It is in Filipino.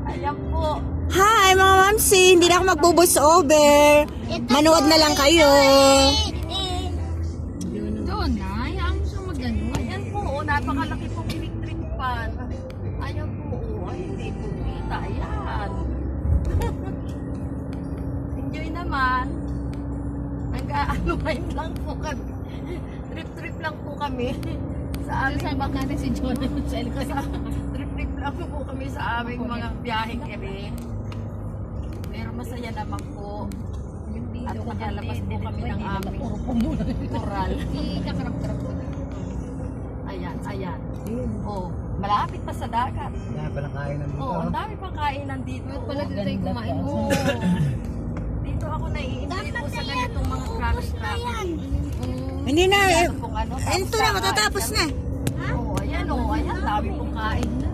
Ayan po. Hi mga mamsi, hindi na ako magbo-voice over. Manood na lang kayo. Doon na, hayaan mo siya mag-ano. Ayan po, oh, napakalaki pong electric fan. Ayan po, oh, ay, hindi po kita. Ayan. Enjoy naman. Nag-ano lang po kami. Trip-trip lang po kami. Sa aming Kasama natin si Jonathan sa likod. trip-trip lang po kami sa aming mga biyaheng ere. Pero masaya naman po. At nakalabas po kami ng aming coral. Ikakarap-karap ko. Ayan, ayan. Oh, malapit pa sa dagat. Yan palang kainan dito. Oh, ang dami pang kainan dito. Bakit pala dito tayo kumain? Oo. Dito ako nai-enjoy po sa ganitong mga crash-crash. Hindi na, Kung ano, ito na, matatapos na. Oh, ayan, dami pong kain na.